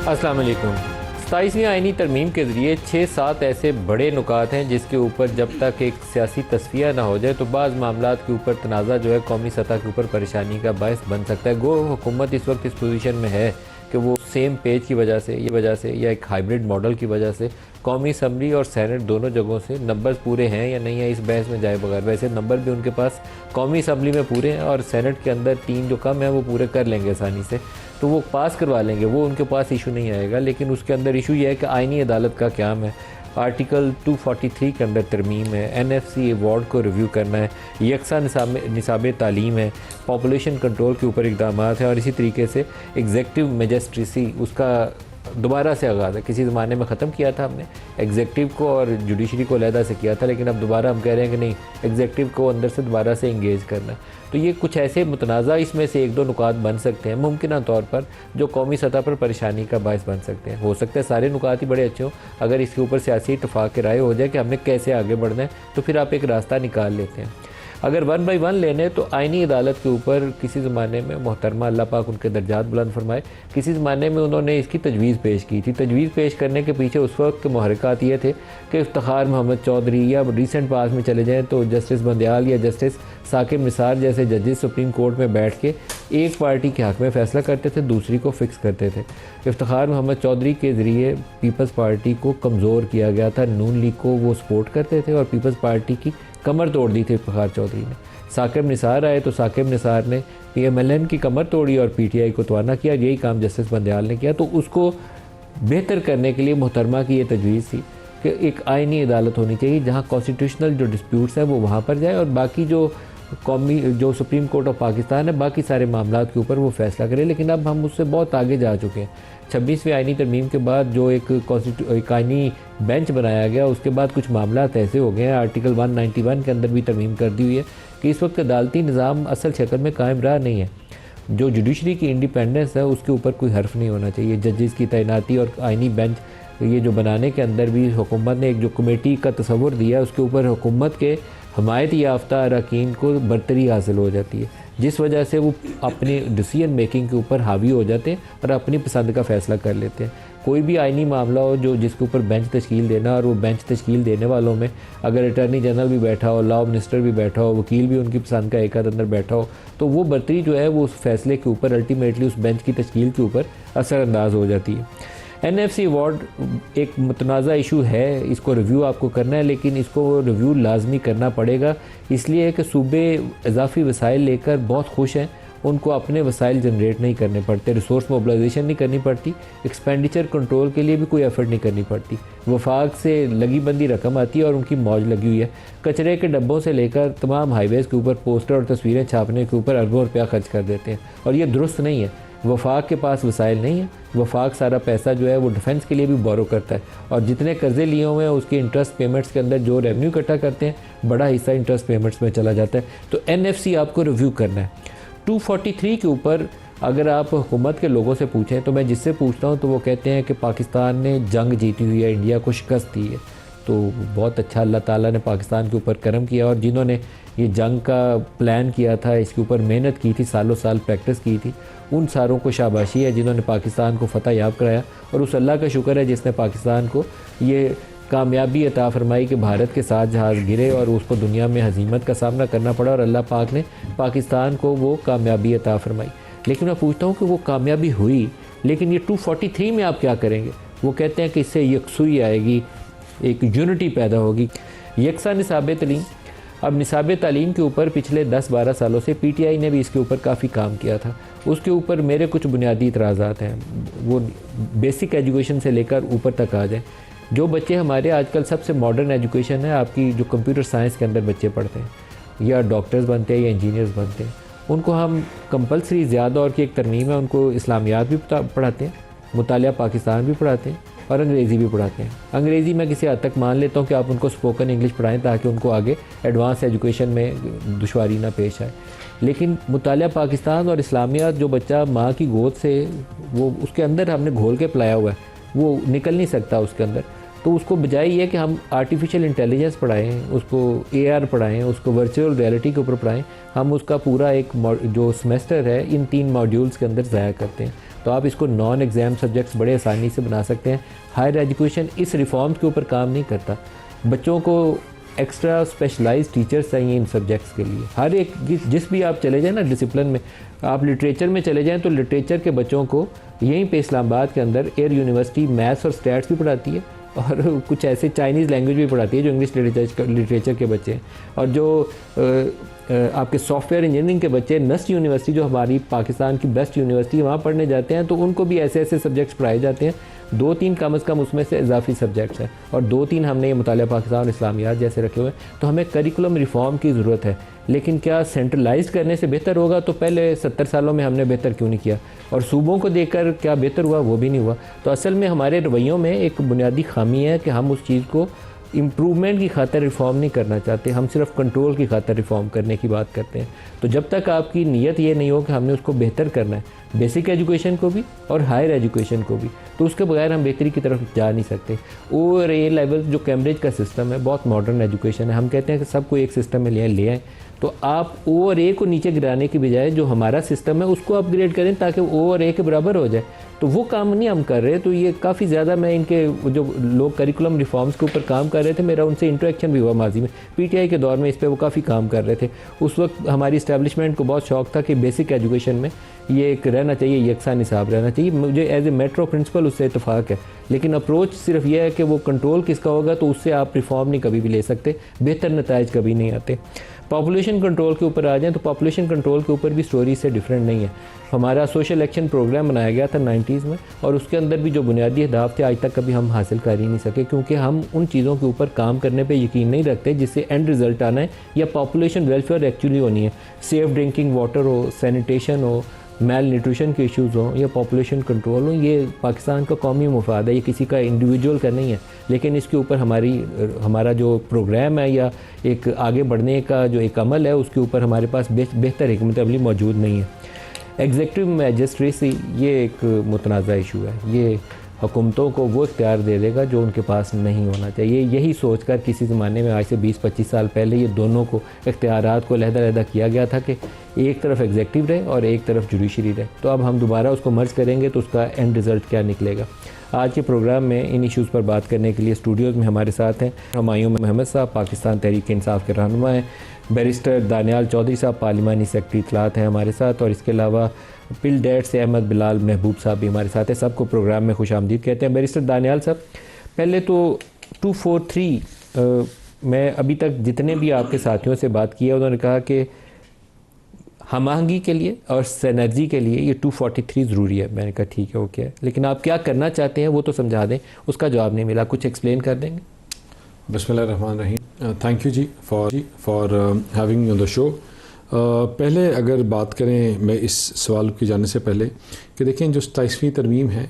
अस्सलाम वालेकुम। 27वीं आइनी तरमीम के ज़रिए 6-7 ऐसे बड़े नुकात हैं जिसके ऊपर जब तक एक सियासी तस्फिया ना हो जाए तो बाज़ मामलात के ऊपर तनाज़ा जो है कौमी सतह के ऊपर परेशानी का बायस बन सकता है। गो हुकूमत इस वक्त इस पोजीशन में है कि वो सेम पेज की वजह से या एक हाइब्रिड मॉडल की वजह से कौमी असम्बली और सेनेट दोनों जगहों से नंबर पूरे हैं या नहीं है इस बहस में जाए बगैर। वैसे नंबर भी उनके पास कौमी असम्बली में पूरे हैं और सेनेट के अंदर 3 जो कम है वो पूरे कर लेंगे आसानी से, तो वो पास करवा लेंगे, वो उनके पास इशू नहीं आएगा। लेकिन उसके अंदर इशू ये है कि आइनी अदालत का क़याम है, आर्टिकल 243 के अंदर तरमीम है, NFC अवार्ड को रिव्यू करना है, यकसा निसाब तालीम है, पॉपुलेशन कंट्रोल के ऊपर इक़दाम है और इसी तरीके से एग्जेक्टिव मैजिस्ट्रेसी उसका दोबारा से आगाज़ है। किसी ज़माने में ख़त्म किया था हमने एग्जेक्टिव को और जुडिशरी को अलहदा से किया था, लेकिन अब दोबारा हम कह रहे हैं कि नहीं, एग्जेक्टिव को अंदर से दोबारा से इंगेज करना है। तो ये कुछ ऐसे मुतनाज़ा इसमें से 1-2 नुकात बन सकते हैं मुमकिन तौर पर जो कौमी सतह पर परेशानी का बायस बन सकते हैं। हो सकता है सारे नुकात ही बड़े अच्छे हों, अगर इसके ऊपर सियासी इत्तफाक़ की राय हो जाए कि हमने कैसे आगे बढ़ना है तो फिर आप एक रास्ता निकाल लेते हैं। अगर 1 बाई 1 लेने तो आइनी अदालत के ऊपर किसी ज़माने में मोहतरमा अल्लाह पाक उनके दर्जात बुलंद फरमाए, किसी ज़माने में उन्होंने इसकी तजवीज़ पेश की थी। तजवीज़ पेश करने के पीछे उस वक्त के महरक़ात ये थे कि इफ्तिखार मोहम्मद चौधरी या रिसेंट पास में चले जाएँ तो जस्टिस बंदयाल या जस्टिस साकिब निसार जैसे जजेस सुप्रीम कोर्ट में बैठ के एक पार्टी के हक़ में फ़ैसला करते थे, दूसरी को फ़िक्स करते थे। इफ्तिखार मोहम्मद चौधरी के ज़रिए पीपल्स पार्टी को कमज़ोर किया गया था, नून लीग को वो सपोर्ट करते थे और पीपल्स पार्टी की कमर तोड़ दी थी इफ्तिखार चौधरी ने। साकिब निसार आए तो साकिब निसार ने PMLN की कमर तोड़ी और PTI को तवाना किया। यही काम जस्टिस बंदयाल ने किया। तो उसको बेहतर करने के लिए मोहतरमा की ये तजवीज़ थी कि एक आइनी अदालत होनी चाहिए जहाँ कॉन्स्टिट्यूशनल जो डिस्प्यूट्स हैं वो वहाँ पर जाए और बाकी जो सुप्रीम कोर्ट ऑफ पाकिस्तान है बाकी सारे मामलात के ऊपर वो फ़ैसला करे। लेकिन अब हम उससे बहुत आगे जा चुके हैं। 26वीं आइनी तरमीम के बाद जो एक आइनी बेंच बनाया गया उसके बाद कुछ मामलात ऐसे हो गए हैं, आर्टिकल 191 के अंदर भी तरमीम कर दी हुई है कि इस वक्त अदालती निज़ाम असल शक्ल में कायम रहा नहीं है। जो जुडिशरी की इंडिपेंडेंस है उसके ऊपर कोई हर्फ नहीं होना चाहिए। जजेस की तैनाती और आइनी बेंच ये जो बनाने के अंदर भी हुकूमत ने एक जो कमेटी का तस्वुर दिया उसके ऊपर हुकूमत के हमायत याफ्ता अरकान को बरतरी हासिल हो जाती है, जिस वजह से वो अपनी डिसीजन मेकिंग के ऊपर हावी हो जाते हैं और अपनी पसंद का फ़ैसला कर लेते हैं। कोई भी आइनी मामला हो जिसके ऊपर बेंच तश्कील देना और वो बेंच तश्कील देने वालों में अगर अटर्नी जनरल भी बैठा हो, लॉ मिनिस्टर भी बैठा हो, वकील भी उनकी पसंद का एक आध अंदर बैठा हो, तो वो बरतरी जो है वो उस फैसले के ऊपर अल्टीमेटली उस बेंच की तश्कील के ऊपर असरअंदाज हो जाती है। NFC अवार्ड एक मुतनाज़ा इशू है, इसको रिव्यू आपको करना है, लेकिन इसको रिव्यू लाजमी करना पड़ेगा इसलिए कि सूबे इजाफी वसाइल लेकर बहुत खुश हैं, उनको अपने वसाइल जनरेट नहीं करने पड़ते, रिसोर्स मोबिलाइजेशन नहीं करनी पड़ती, एक्सपेंडिचर कंट्रोल के लिए भी कोई एफर्ट नहीं करनी पड़ती। वफाक से लगी बंदी रकम आती है और उनकी मौज लगी हुई है। कचरे के डब्बों से लेकर तमाम हाईवेज़ के ऊपर पोस्टर और तस्वीरें छापने के ऊपर अरबों रुपया खर्च कर देते हैं और ये दुरुस्त नहीं है। वफाक के पास वसाइल नहीं है, वफाक सारा पैसा जो है वो डिफेंस के लिए भी बोरो करता है और जितने कर्जे लिए हुए हैं उसके इंटरेस्ट पेमेंट्स के अंदर जो रेवेन्यू इकट्ठा करते हैं बड़ा हिस्सा इंटरेस्ट पेमेंट्स में चला जाता है। तो NFC आपको रिव्यू करना है। 243 के ऊपर अगर आप हुकूमत के लोगों से पूछें तो मैं जिससे पूछता हूँ तो वो कहते हैं कि पाकिस्तान ने जंग जीती हुई है, इंडिया को शिकस्त दी है। तो बहुत अच्छा अल्लाह ताला ने पाकिस्तान के ऊपर करम किया और जिन्होंने ये जंग का प्लान किया था, इसके ऊपर मेहनत की थी, सालों साल प्रैक्टिस की थी, उन सारों को शाबाशी है जिन्होंने पाकिस्तान को फ़तह याब कराया और उस अल्लाह का शुक्र है जिसने पाकिस्तान को ये कामयाबी अता फरमाई कि भारत के साथ जहाज़ गिरे और उसको दुनिया में हज़ीमत का सामना करना पड़ा और अल्लाह पाक ने पाकिस्तान को वो कामयाबी अता फरमाई। लेकिन मैं पूछता हूँ कि वो कामयाबी हुई, लेकिन ये 243 में आप क्या करेंगे? वो कहते हैं कि इससे यकसुई आएगी, एक यूनिटी पैदा होगी, यकसा निसाब तालीम। अब निसाब तालीम के ऊपर पिछले 10-12 सालों से PTI ने भी इसके ऊपर काफ़ी काम किया था। उसके ऊपर मेरे कुछ बुनियादी इतराज़ात हैं, वो बेसिक एजुकेशन से लेकर ऊपर तक आ जाएँ। जो बच्चे हमारे आजकल सबसे मॉडर्न एजुकेशन है आपकी, जो कंप्यूटर साइंस के अंदर बच्चे पढ़ते हैं या डॉक्टर्स बनते हैं या इंजीनियर्स बनते हैं, उनको हम कंपलसरी ज़्यादा और की एक तरमीम है, उनको इस्लामियात भी पढ़ाते हैं, मुतालिया पाकिस्तान भी पढ़ाते हैं और अंग्रेज़ी भी पढ़ाते हैं। अंग्रेज़ी मैं किसी हद तक मान लेता हूँ कि आप उनको स्पोकन इंग्लिश पढ़ाएं ताकि उनको आगे एडवांस एजुकेशन में दुश्वारी ना पेश आए। लेकिन मुतालिया पाकिस्तान और इस्लामियात जो बच्चा माँ की गोद से वो उसके अंदर हमने घोल के पिलाया हुआ है, वो निकल नहीं सकता उसके अंदर। तो उसको बजाय ये कि हम आर्टिफिशियल इंटेलिजेंस पढ़ाएं, उसको AR पढ़ाएं, उसको वर्चुअल रियलिटी के ऊपर पढ़ाएं, हम उसका पूरा एक जो सेमेस्टर है इन 3 मॉड्यूल्स के अंदर ज़ाया करते हैं। तो आप इसको नॉन एग्ज़ाम सब्जेक्ट्स बड़े आसानी से बना सकते हैं। हायर एजुकेशन इस रिफॉर्म्स के ऊपर काम नहीं करता। बच्चों को एक्स्ट्रा स्पेशलाइज्ड टीचर्स चाहिए इन सब्जेक्ट्स के लिए। हर एक जिस भी आप चले जाएँ ना डिसिप्लिन में, आप लिटरेचर में चले जाएँ तो लिटरेचर के बच्चों को यहीं पे इस्लामाबाद के अंदर एयर यूनिवर्सिटी मैथ्स और स्टैट्स भी पढ़ाती है, और कुछ ऐसे चाइनीज़ लैंग्वेज भी पढ़ाती है जो इंग्लिश लिटरेचर के बच्चे हैं। और जो आपके सॉफ्टवेयर इंजीनियरिंग के बच्चे नस्ट यूनिवर्सिटी, जो हमारी पाकिस्तान की बेस्ट यूनिवर्सिटी, वहाँ पढ़ने जाते हैं, तो उनको भी ऐसे ऐसे सब्जेक्ट्स पढ़ाए जाते हैं। 2-3 कम अज़ कम उसमें से इजाफी सब्जेक्ट्स हैं, और 2-3 हमने ये मुतालिया पाकिस्तान और इस्लामियात जैसे रखे हुए हैं। तो हमें करिकुलम रिफॉर्म की ज़रूरत है, लेकिन क्या सेंट्रलाइज करने से बेहतर होगा? तो पहले 70 सालों में हमने बेहतर क्यों नहीं किया? और सूबों को देखकर क्या बेहतर हुआ? वो भी नहीं हुआ। तो असल में हमारे रवैयों में एक बुनियादी खामी है कि हम उस चीज़ को इम्प्रूवमेंट की खातिर रिफॉर्म नहीं करना चाहते, हम सिर्फ कंट्रोल की खातिर रिफॉर्म करने की बात करते हैं। तो जब तक आपकी नीयत ये नहीं हो कि हमने उसको बेहतर करना है, बेसिक एजुकेशन को भी और हायर एजुकेशन को भी, तो उसके बगैर हम बेहतरी की तरफ जा नहीं सकते। और A लेवल जो कैम्ब्रिज का सिस्टम है, बहुत मॉडर्न एजुकेशन है। हम कहते हैं कि सबको एक सिस्टम में ले आएँ, तो आप O और A को नीचे गिराने की बजाय जो हमारा सिस्टम है उसको अपग्रेड करें ताकि O और A के बराबर हो जाए। तो वो काम नहीं हम कर रहे। तो ये काफ़ी ज़्यादा, मैं इनके जो लोग करिकुलम रिफॉर्म्स के ऊपर काम कर रहे थे, मेरा उनसे इंटरेक्शन भी हुआ माजी में। PTI के दौर में इस पर वो काफ़ी काम कर रहे थे। उस वक्त हमारी इस्टेब्लिशमेंट को बहुत शौक था कि बेसिक एजुकेशन में ये एक रहना चाहिए, यकसा निसाब रहना चाहिए। मुझे एज ए मेट्रो प्रिंसिपल उससे इत्तेफाक है, लेकिन अप्रोच सिर्फ यह है कि वो कंट्रोल किसका होगा, तो उससे आप रिफॉर्म नहीं कभी भी ले सकते, बेहतर नताइज कभी नहीं आते। पॉपुलेशन कंट्रोल के ऊपर आ जाएं तो पॉपुलेशन कंट्रोल के ऊपर भी स्टोरी से डिफरेंट नहीं है। हमारा सोशल एक्शन प्रोग्राम बनाया गया था 90s में, और उसके अंदर भी जो बुनियादी अहदाफ थे आज तक कभी हम हासिल कर ही नहीं सके, क्योंकि हम उन चीज़ों के ऊपर काम करने पे यकीन नहीं रखते जिससे एंड रिज़ल्ट आना है या पॉपुलेशन वेलफेयर एक्चुअली होनी है। सेफ ड्रिंकिंग वाटर हो, सैनिटेशन हो, मेल न्यूट्रिशन के इश्यूज़ हों या पॉपुलेशन कंट्रोल हो, ये पाकिस्तान का कौमी मुफाद है, ये किसी का इंडिविजुअल का नहीं है। लेकिन इसके ऊपर हमारा जो प्रोग्राम है या एक आगे बढ़ने का जो एक अमल है, उसके ऊपर हमारे पास बेहतर हिकमत अमली मौजूद नहीं है। एग्जीक्यूटिव मैजिस्ट्रेसी ये एक मुतनाज़ा इशू है। ये हुकूमतों को वो इख्तियार दे देगा जो उनके पास नहीं होना चाहिए। यही सोचकर किसी ज़माने में आज से 20-25 साल पहले ये दोनों को इख्तियारात को अलहदा किया गया था कि एक तरफ एग्जीक्यूटिव रहे और एक तरफ जुडिशरी रहे। तो अब हम दोबारा उसको मर्ज करेंगे तो उसका एंड रिज़ल्ट क्या निकलेगा। आज के प्रोग्राम में इन इश्यूज़ पर बात करने के लिए स्टूडियोज़ में हमारे साथ हैं हुमायूं महमद साहब, पाकिस्तान तहरीक इंसाफ के रहनुमा हैं। बैरिस्टर दानियाल चौधरी साहब, पार्लिमानी सेक्रेटरी इत्तलात हैं हमारे साथ। और इसके अलावा पिल डेट से अहमद बिलाल महबूब साहब भी हमारे साथ हैं। सबको प्रोग्राम में खुश आमदीद कहते हैं। बैरिस्टर दानियाल साहब, पहले तो 243 मैं अभी तक जितने भी आपके साथियों से बात की है उन्होंने कहा कि हम आहंगी के लिए और सिनर्जी के लिए ये 243 ज़रूरी है। मैंने कहा ठीक है, ओके, लेकिन आप क्या करना चाहते हैं वो तो समझा दें। उसका जवाब नहीं मिला, कुछ एक्सप्लेन कर देंगे? बिस्मिल्लाहिर्रहमानिर्रहीम। Thank you ji for having me on the show. पहले अगर बात करें मैं इस सवाल की जाने से पहले कि देखें जो 27वीं तरमीम है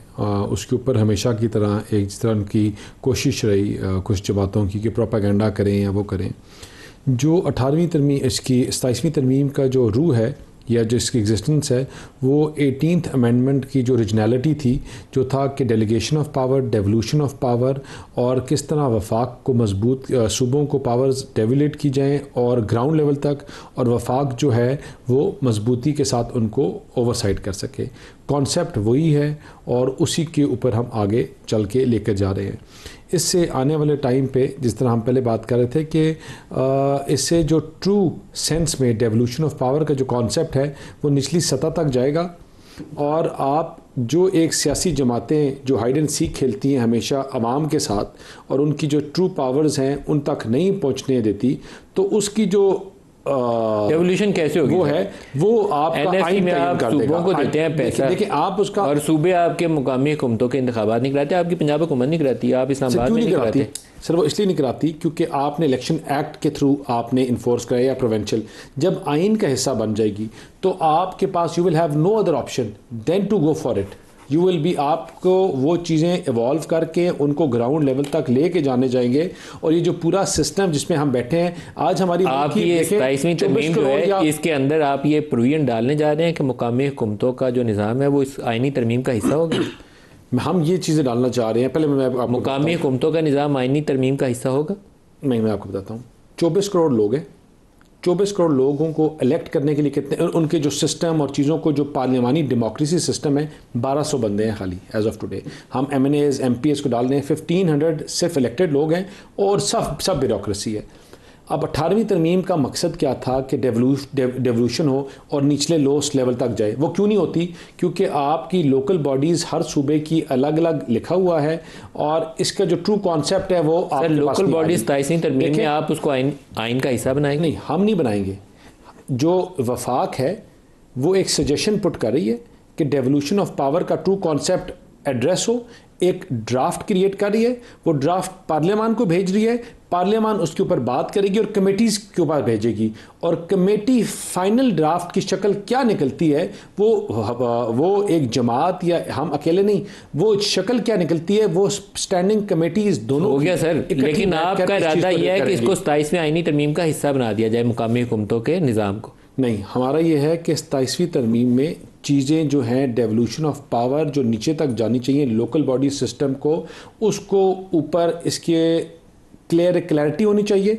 उसके ऊपर हमेशा की तरह एक जिस तरह उनकी कोशिश रही कुछ जमातों की कि प्रोपागेंडा करें या वो करें, जो 18वीं तरमीम इसकी 27वीं तरमीम का जो रूह है या जो इसकी एग्जिस्टेंस है वो 18th अमेंडमेंट की जो ओरिजिनलिटी थी, जो था कि delegation of power, devolution of power, और किस तरह वफाक को मजबूत सूबों को पावर्स डेवलेट की जाएँ और ग्राउंड लेवल तक, और वफाक जो है वो मजबूती के साथ उनको ओवरसाइट कर सके। कॉन्सेप्ट वही है और उसी के ऊपर हम आगे चल के लेकर जा रहे हैं। इससे आने वाले टाइम पे जिस तरह हम पहले बात कर रहे थे कि इससे जो ट्रू सेंस में डेवल्यूशन ऑफ पावर का जो कॉन्सेप्ट है वो निचली सतह तक जाएगा, और आप जो एक सियासी जमातें जो हाइड एंड सीक खेलती हैं हमेशा अवाम के साथ और उनकी जो ट्रू पावर्स हैं उन तक नहीं पहुंचने देती, तो उसकी जो रेवोल्यूशन कैसे होगी? वो है वो आपका आइन में आप सूबों को देते हैं पैसा, देखिए आप उसका, और सूबे आपके मुकामी हुकूमतों के इंतखाबात नहीं कराते, आपकी पंजाब हुकूमत नहीं कराती, आप इस्लामाबाद में नहीं कराते। सर वो इसलिए नहीं कराती क्योंकि आपने इलेक्शन एक्ट के थ्रू आपने इन्फोर्स कराया या प्रोवेंशियल। जब आइन का हिस्सा बन जाएगी तो आपके पास you will have no other option then to go for it. You will be, आपको वो चीज़ें इवॉल्व करके उनको ग्राउंड लेवल तक लेके जाने जाएंगे। और ये जो पूरा सिस्टम जिसमें हम बैठे हैं आज हमारी आप ये 27वीं तरमीम जो है इसके अंदर आप ये प्रोविजन डालने जा रहे हैं कि मुकामी हुकूमतों का जो निज़ाम है वो इस आइनी तरमीम का हिस्सा होगा। हम ये चीज़ें डालना चाह रहे हैं। पहले मैं आपको मुकामी हुकूमतों का निज़ाम आइनी तरमीम का हिस्सा होगा? नहीं, मैं आपको बताता हूँ। 24 करोड़ लोग हैं। 24 करोड़ लोगों को इलेक्ट करने के लिए कितने, उनके जो सिस्टम और चीज़ों को, जो पार्लियामानी डेमोक्रेसी सिस्टम है, 1200 बंदे हैं खाली एज ऑफ टुडे। हम MNAs MPs को डाल दें, 1500 सिर्फ इलेक्टेड लोग हैं और सब ब्यूरोक्रेसी है। अब 18वीं तरमीम का मकसद क्या था कि डेवोल्यूशन हो और निचले लोएस्ट लेवल तक जाए। वो क्यों नहीं होती? क्योंकि आपकी लोकल बॉडीज़ हर सूबे की अलग अलग लिखा हुआ है और इसका जो ट्रू कॉन्सेप्ट है वो सर लोकल बॉडीज़ 27वीं तरमीम में आप उसको आइन का हिस्सा बनाएंगे? नहीं, हम नहीं बनाएंगे। जो वफाक है वो एक सजेशन पुट कर रही है कि डेवोल्यूशन ऑफ पावर का ट्रू कॉन्सेप्ट एड्रेस हो, एक ड्राफ्ट क्रिएट कर रही है, वो ड्राफ्ट पार्लियामान को भेज रही है, पार्लियामान उसके ऊपर बात करेगी और कमेटीज़ के ऊपर भेजेगी, और कमेटी फाइनल ड्राफ्ट की शक्ल क्या निकलती है वो एक जमात या हम अकेले नहीं, वो शक्ल क्या निकलती है वो स्टैंडिंग कमेटीज़ दोनों हो गया सर। लेकिन आपका इरादा यह है कि इसको 27वीं आइनी तरमीम का हिस्सा बना दिया जाए, मुकामी हुकूमतों के निज़ाम को? नहीं, हमारा ये है कि 27वीं तरमीम में चीज़ें जो हैं डेवोल्यूशन ऑफ पावर जो नीचे तक जानी चाहिए लोकल बॉडी सिस्टम को, उसको ऊपर इसके क्लैरिटी होनी चाहिए।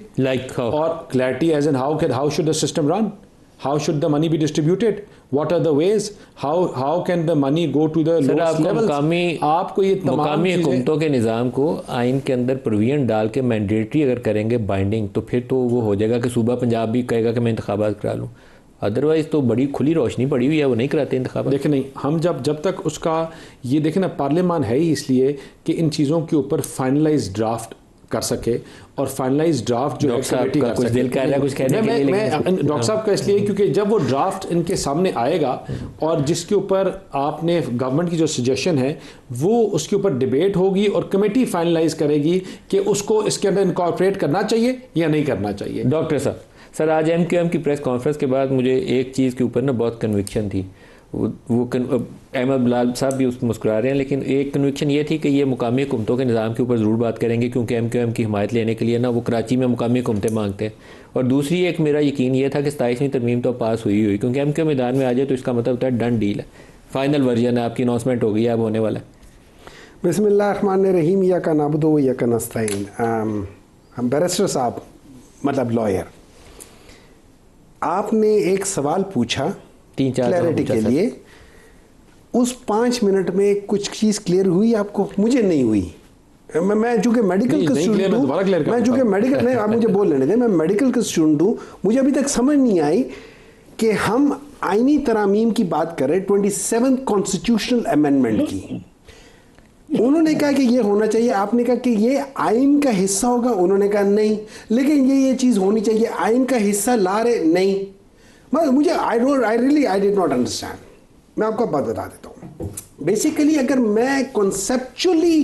और clarity as an how should the system run, how should the money be distributed, what are the ways, how can the money go to the lowest levels. आपको ये तमाम मुकामी हुकूमतों के निज़ाम को आइन के अंदर प्रोविजन डाल के मैंडेटरी अगर करेंगे बाइंडिंग, तो फिर तो वो हो जाएगा कि सूबा पंजाब भी कहेगा कि मैं इंतखाबात करा लूँ। अदरवाइज़ तो बड़ी खुली रोशनी पड़ी हुई है, वो नहीं कराते इंतखाबात। देखें, नहीं, हम जब तक उसका ये देखें ना, पार्लियामान है ही इसलिए कि इन चीज़ों के ऊपर फाइनलाइज ड्राफ्ट कर सके, और फाइनलाइज ड्राफ्ट जो है कमेटी कर कुछ सके। दिल कर रहा है कुछ कहने के लिए, मैं डॉक्टर साहब का इसलिए क्योंकि जब वो ड्राफ्ट इनके सामने आएगा और जिसके ऊपर आपने गवर्नमेंट की जो सजेशन है वो उसके ऊपर डिबेट होगी और कमेटी फाइनलाइज करेगी कि उसको इसके अंदर इनकॉर्पोरेट करना चाहिए या नहीं करना चाहिए। डॉक्टर साहब, सर आज MQM की प्रेस कॉन्फ्रेंस के बाद मुझे एक चीज़ के ऊपर ना बहुत कन्विक्शन थी। वो अहमद बिलाल साहब भी उस मुस्कुरा रहे हैं, लेकिन एक कन्विक्शन ये थी कि ये मुकामी हुकूमतों के निज़ाम के ऊपर ज़रूर बात करेंगे, क्योंकि MQM की हिमायत लेने के लिए ना वो कराची में मुकामी हुकूमतें मांगते हैं। और दूसरी एक मेरा यकीन ये था कि 27वीं तरमीम तो पास हुई, क्योंकि MQM मैदान में आ जाए तो इसका मतलब होता है डन डील है, फाइनल वर्जन है, आपकी अनाउंसमेंट हो गई है, अब होने वाला है। बिस्मिल्लाहिर्रहमानिर्रहीम, या का नाबुदु व या का नस्तईन। हम बैरिस्टर साहब, मतलब लॉयर, आपने एक सवाल पूछा 3-4 क्लैरिटी के लिए, उस 5 मिनट में कुछ चीज़ क्लियर हुई आपको? मुझे नहीं हुई। मैं चूँकि मेडिकल का स्टूडेंट हूँ, मैं चूँकि मेडिकल नहीं, आप मुझे बोल लेने दें, मैं मेडिकल का स्टूडेंट हूँ, मुझे अभी तक समझ नहीं आई कि हम आइनी तरामीम की बात कर रहे हैं, 27th कॉन्स्टिट्यूशनल अमेंडमेंट की। उन्होंने कहा कि ये होना चाहिए, आपने कहा कि ये आइन का हिस्सा होगा, उन्होंने कहा नहीं, लेकिन ये चीज़ होनी चाहिए, आइन का हिस्सा ला रहे नहीं। मतलब मुझे आई डिड नॉट अंडरस्टैंड। मैं आपको बात बता देता हूँ। बेसिकली अगर मैं कॉन्सेप्चुअली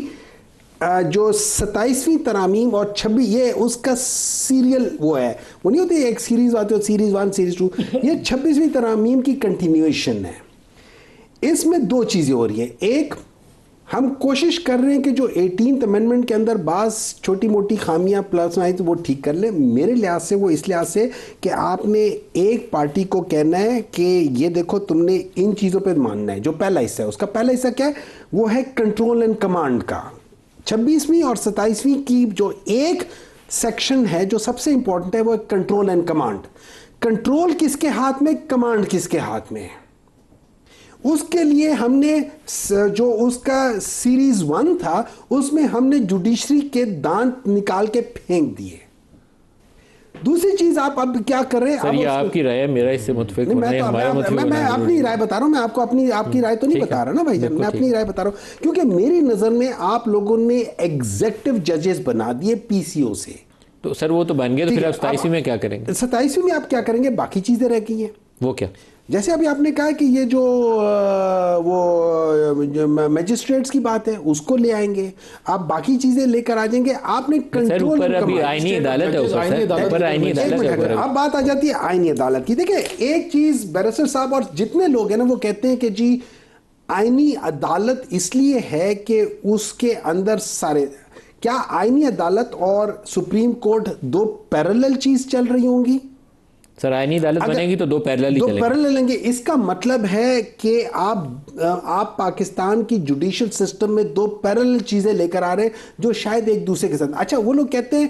जो 27वीं तरामीम और 26, ये उसका सीरियल वो है, वो नहीं होती एक सीरीज आती है, सीरीज 1 सीरीज 2, ये 26वीं तरामीम की कंटिन्यूएशन है। इसमें 2 चीज़ें हो रही हैं। एक, हम कोशिश कर रहे हैं कि जो 18th अमेंडमेंट के अंदर बाज़ छोटी मोटी खामियां प्लस आई तो वो ठीक कर ले। मेरे लिहाज से वो इस लिहाज से कि आपने एक पार्टी को कहना है कि ये देखो तुमने इन चीज़ों पे मानना है। जो पहला हिस्सा है, उसका पहला हिस्सा क्या है? वो है कंट्रोल एंड कमांड का। 26वीं और 27वीं की जो एक सेक्शन है जो सबसे इंपॉर्टेंट है वो है कंट्रोल एंड कमांड। कंट्रोल किसके हाथ में, कमांड किसके हाथ में है? उसके लिए हमने जो उसका सीरीज 1 था उसमें हमने जुडिशरी के दांत निकाल के फेंक दिए। दूसरी चीज आप अब क्या कर रहे हैं? सर ये आपकी राय है, मेरा इससे मुतफिक होना है, हमारा मुतफिक होना है। मैं अपनी राय बता रहा हूं, मैं आपको आपकी राय तो नहीं बता रहा ना भाईजान, मैं अपनी राय बता रहा हूं, क्योंकि मेरी नजर में आप लोगों ने एग्जेक्टिव जजेस बना दिए PCO से। तो सर वो तो बन गया, तो फिर आप 27वीं में क्या करेंगे? 27वीं में आप क्या करेंगे? बाकी चीजें रह गई हैं। वो क्या? जैसे अभी आपने कहा कि ये जो वो मैजिस्ट्रेट्स की बात है उसको ले आएंगे, आप बाकी चीजें लेकर आ जाएंगे। आपने कंट्रोल पर अभी आईनी अदालत है, अब बात आ जाती है आईनी अदालत की। देखिए एक चीज बैरिस्टर साहब और जितने लोग हैं ना वो कहते हैं कि जी आईनी अदालत इसलिए है कि उसके अंदर सारे, क्या आईनी अदालत और सुप्रीम कोर्ट 2 पैरेलल चीज चल रही होंगी? सर आईनी अदालत बनेगी तो दो पैरेलल लेंगे। इसका मतलब है कि आप पाकिस्तान की जुडिशियल सिस्टम में दो पैरेलल चीजें लेकर आ रहे हैं जो शायद एक दूसरे के साथ। अच्छा, वो लोग कहते हैं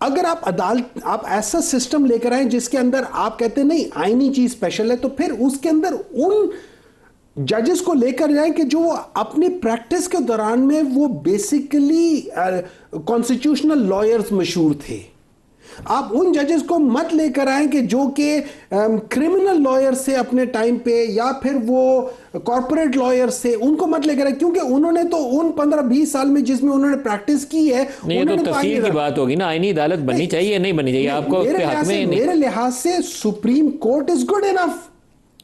अगर आप ऐसा सिस्टम लेकर आए जिसके अंदर आप कहते हैं नहीं आईनी चीज स्पेशल है, तो फिर उसके अंदर उन जजेस को लेकर जाएं कि जो अपनी प्रैक्टिस के दौरान में वो बेसिकली कॉन्स्टिट्यूशनल लॉयर्स मशहूर थे। आप उन जजेस को मत लेकर आए कि जो कि क्रिमिनल लॉयर से अपने टाइम पे या फिर वो कॉर्पोरेट लॉयर से, उनको मत लेकर आए, क्योंकि उन्होंने तो उन 15-20 साल में जिसमें उन्होंने प्रैक्टिस की है। नहीं, तो तफसील की बात होगी ना, आईनी अदालत बननी चाहिए नहीं बननी चाहिए आपको मेरे लिहाज से supreme court is good enough,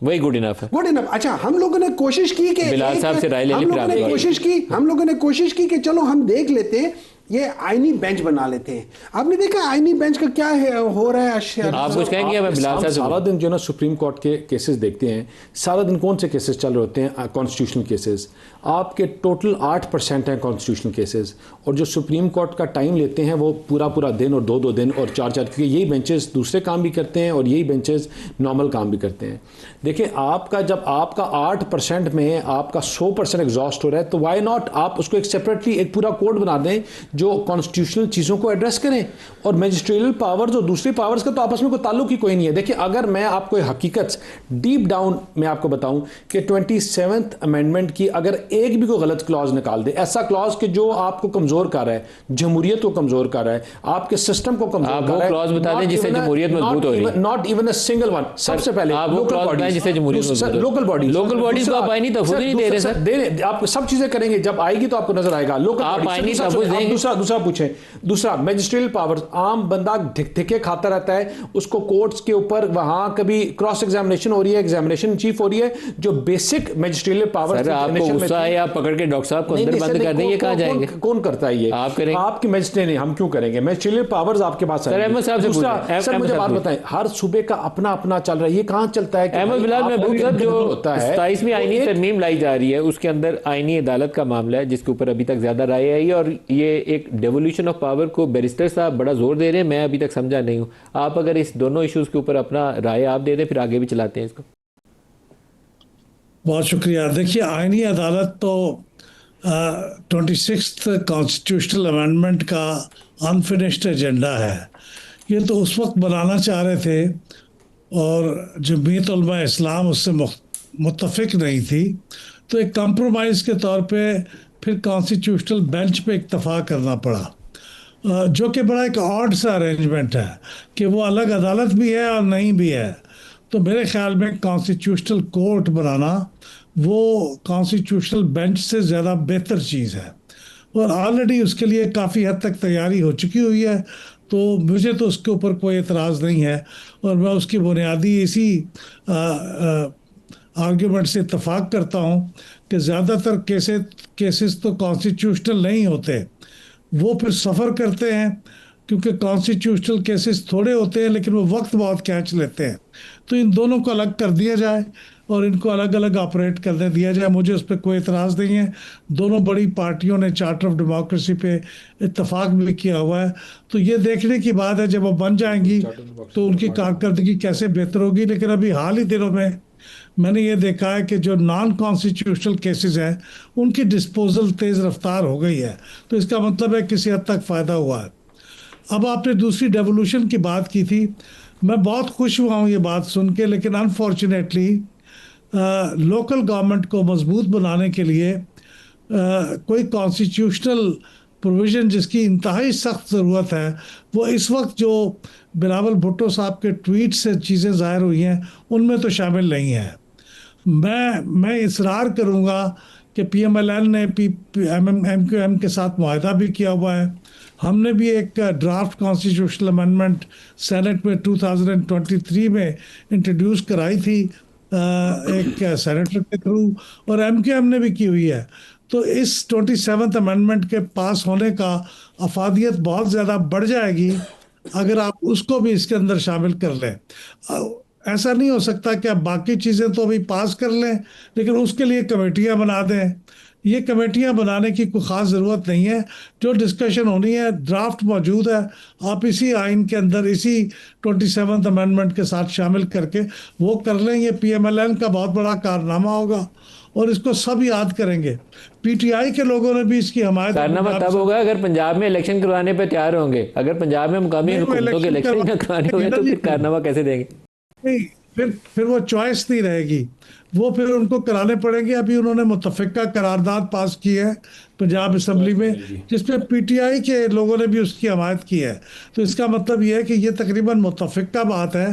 वही गुड इनफ है, गुड इनफ। अच्छा, हम लोगों ने कोशिश की कि बिलाल साहब से राय ले ली, हम लोगों ने कोशिश की कि चलो हम देख लेते हैं, ये आईनी बेंच बना लेते हैं। आपने देखा आईनी बेंच का क्या है हो रहा है? आप कुछ कहेंगे? मैं बिलाल साहब सारा दिन जो ना सुप्रीम कोर्ट के केसेस देखते हैं, सारा दिन कौन से केसेस चल रहे होते हैं? कॉन्स्टिट्यूशनल केसेस आपके टोटल 8% हैं कॉन्स्टिट्यूशनल केसेस, और जो सुप्रीम कोर्ट का टाइम लेते हैं वो पूरा दिन और 2-2 दिन और 4-4, क्योंकि यही बेंचेस दूसरे काम भी करते हैं और यही बेंचेस नॉर्मल काम भी करते हैं। देखिए, आपका जब आपका 8% में आपका 100% एग्जॉस्ट हो रहा है, तो वाई नॉट आप उसको एक सेपरेटली एक पूरा कोड बना दें जो कॉन्स्टिट्यूशनल चीज़ों को एड्रेस करें। और मैजिस्ट्रियल पावर्स और दूसरी पावर्स का तो आपस में कोई ताल्लुक ही कोई नहीं है। देखिए, अगर मैं आपको हकीकत डीप डाउन में आपको बताऊं कि 27th अमेंडमेंट की अगर एक भी कोई गलत क्लॉज निकाल दे, ऐसा क्लॉज कि जो आपको कमजोर कर रहा है, जमहूरियत को कमजोर कर रहा है, आपके सिस्टम को कमजोर कर रहा है, क्लॉज बता दें जिससे जमहूरियत मजबूत हो रही है। Not even a single one. सबसे पहले लोकल बॉडी को आप आईनी तहफ़्फ़ुज़ नहीं दे रहे सर। आप सब चीजें करेंगे, जब आएगी तो आपको नजर आएगा। लोकल आप आईनी तहफ़्फ़ुज़ देंगे। दूसरा पूछें, दूसरा मैजिस्ट्रियल पावर्स, आम बंदा धिक्के खाता रहता है, उसको कोर्ट्स के ऊपर वहां कभी क्रॉस एग्जामिनेशन हो रही है, एग्जामिनेशन चीफ हो रही है, जो बेसिक मैजिस्ट्रियल पावर्स आपको गुस्सा है, आप पकड़ के डॉक्टर साहब को अंदर बंद कर देंगे, कहां जाएंगे? कौन करता है ये? आप करेंगे? आपकी मैजिस्ट्रेट नहीं, हम क्यों करेंगे? मैजिस्ट्रियल पावर्स आपके पास है। सर मुझे बात बताएं, हर सूबे का अपना अपना चल रहा है, ये कहां चलता है? अहमद बिलाल महबूब साहब, जो 27वीं आईनी तरमीम लाई जा रही है उसके अंदर आईनी अदालत का मामला है जिसके ऊपर अभी तक ज्यादा राय आई, और ये एक डेवोल्यूशन ऑफ पावर को बैरिस्टर साहब बड़ा जोर दे रहे हैं, मैं अभी तक समझा नहीं हूं। आप अगर इस दोनों इश्यूज के ऊपर अपना राय आप दे दें, फिर आगे भी चलाते हैं इसको। बहुत शुक्रिया। देखिए, आईनी अदालत तो 26th कॉन्स्टिट्यूशनल अमेंडमेंट का अनफिनिश्ड एजेंडा है। ये तो उस वक्त बनाना चाह रहे थे और जमीयत उलमा इस्लाम उससे मुत्तफिक नहीं थी, तो एक कॉम्प्रोमाइज़ के तौर पे फिर कॉन्स्टिट्यूशनल बेंच पे इत्तफाक करना पड़ा, जो कि बड़ा एक ऑड सा अरेंजमेंट है कि वो अलग अदालत भी है और नहीं भी है। तो मेरे ख्याल में कॉन्स्टिट्यूशनल कोर्ट बनाना वो कॉन्स्टिट्यूशनल बेंच से ज़्यादा बेहतर चीज़ है, और ऑलरेडी उसके लिए काफ़ी हद तक तैयारी हो चुकी हुई है। तो मुझे तो उसके ऊपर कोई एतराज़ नहीं है, और मैं उसकी बुनियादी इसी आर्ग्यूमेंट से इत्तफाक करता हूँ कि ज़्यादातर केसेस तो कॉन्स्टिट्यूशनल नहीं होते, वो फिर सफ़र करते हैं, क्योंकि कॉन्स्टिट्यूशनल केसेस थोड़े होते हैं लेकिन वो वक्त बहुत खींच लेते हैं। तो इन दोनों को अलग कर दिया जाए और इनको अलग अलग ऑपरेट करने दिया जाए, मुझे उस पर कोई एतराज़ नहीं है। दोनों बड़ी पार्टियों ने चार्टर ऑफ डेमोक्रेसी पे इत्तफाक भी किया हुआ है, तो ये देखने की बात है जब वो बन जाएंगी तो उनकी कारकर्दगी कैसे बेहतर होगी। लेकिन अभी हाल ही दिनों में मैंने ये देखा है कि जो नॉन कॉन्स्टिट्यूशनल केसेस हैं उनकी डिस्पोजल तेज़ रफ्तार हो गई है, तो इसका मतलब है किसी हद तक फ़ायदा हुआ है। अब आपने दूसरी डेवोल्यूशन की बात की थी, मैं बहुत खुश हुआ हूँ ये बात सुन के, लेकिन अनफॉर्चुनेटली लोकल गवर्नमेंट को मजबूत बनाने के लिए कोई कॉन्स्टिट्यूशनल प्रोविज़न जिसकी इंतहाई सख्त ज़रूरत है, वो इस वक्त जो बिलावल भुट्टो साहब के ट्वीट से चीज़ें ज़ाहिर हुई हैं उनमें तो शामिल नहीं है। मैं इसरार करूँगा कि PMLN ने MQM के साथ मुआहदा भी किया हुआ है। हमने भी एक ड्राफ्ट कॉन्स्टिट्यूशनल अमेंडमेंट सेनेट में 2023 में इंट्रोड्यूस कराई थी एक सेनेटर के थ्रू, और MQM ने भी की हुई है। तो इस 27th अमेंडमेंट के पास होने का अफादियत बहुत ज़्यादा बढ़ जाएगी अगर आप उसको भी इसके अंदर शामिल कर लें। ऐसा नहीं हो सकता कि आप बाकी चीज़ें तो अभी पास कर लें लेकिन उसके लिए कमेटियां बना दें। ये कमेटियां बनाने की कोई ख़ास ज़रूरत नहीं है। जो डिस्कशन होनी है ड्राफ्ट मौजूद है, आप इसी आइन के अंदर इसी 27th अमेंडमेंट के साथ शामिल करके वो कर लें। ये PMLN का बहुत बड़ा कारनामा होगा और इसको सब याद करेंगे। PTI के लोगों ने भी इसकी हमायत कारनामा तब होगा अगर पंजाब में इलेक्शन करवाने पे तैयार होंगे। अगर पंजाब में मुकामी हुकूमतों के इलेक्शन करवाने होंगे तो फिर कारनामा कैसे देंगे? नहीं, फिर वो चॉइस नहीं रहेगी, वो फिर उनको कराने पड़ेंगे। अभी उन्होंने मुतफ़िका करारदाद पास की है पंजाब असम्बली में जिसमें PTI के लोगों ने भी उसकी हमायत की है। तो इसका मतलब ये है कि ये तकरीबन मुतफ़िका बात है,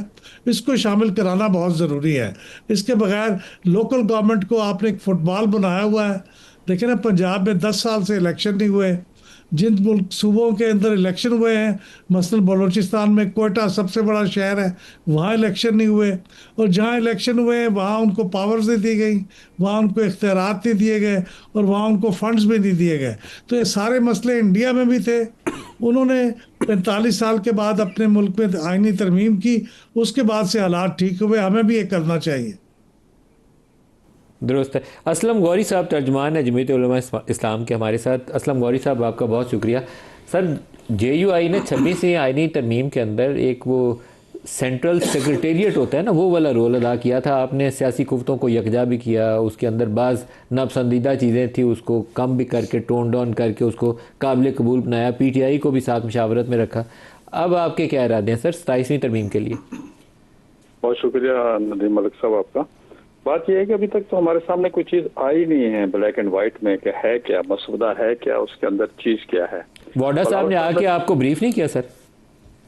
इसको शामिल कराना बहुत ज़रूरी है। इसके बगैर लोकल गवर्नमेंट को आपने एक फुटबॉल बनाया हुआ है। देखिए ना, पंजाब में 10 साल से इलेक्शन नहीं हुए। जिन मुल्क सूबों के अंदर इलेक्शन हुए हैं, मसलन बलूचिस्तान में कोयटा सबसे बड़ा शहर है, वहाँ इलेक्शन नहीं हुए। और जहाँ इलेक्शन हुए हैं वहाँ उनको पावर्स नहीं दी गई, वहाँ उनको इख्तियारात नहीं दिए गए और वहाँ उनको फंड्स भी नहीं दिए गए। तो ये सारे मसले इंडिया में भी थे। उन्होंने 45 साल के बाद अपने मुल्क में आइनी तरमीम की, उसके बाद से हालात ठीक हुए। हमें भी ये करना चाहिए। दुरुस्त है। असलम गौरी साहब तर्जुमान है जमीयत उलमा इस्लाम के हमारे साथ। असलम गौरी साहब, आपका बहुत शुक्रिया। सर, JUI ने 26वीं आइनी तरमीम के अंदर एक वो सेंट्रल सेक्रेटेरिएट होता है ना, वो वाला रोल अदा किया था। आपने सियासी कुफ्तों को यकजा भी किया, उसके अंदर बाज़ नापसंदीदा चीज़ें थी उसको कम भी करके, टोन डाउन करके उसको काबिल कबूल बनाया। PTI को भी साथ मशावरत में रखा। अब आपके क्या इरादे हैं सर 27वीं तरमीम के लिए? बहुत शुक्रिया नदीम मलिक साहब आपका। बात यह है कि अभी तक तो हमारे सामने कोई चीज आई नहीं है ब्लैक एंड व्हाइट में कि है क्या मसौदा, है क्या, उसके अंदर चीज क्या है। वाडा साहब ने आके आपको ब्रीफ नहीं किया सर?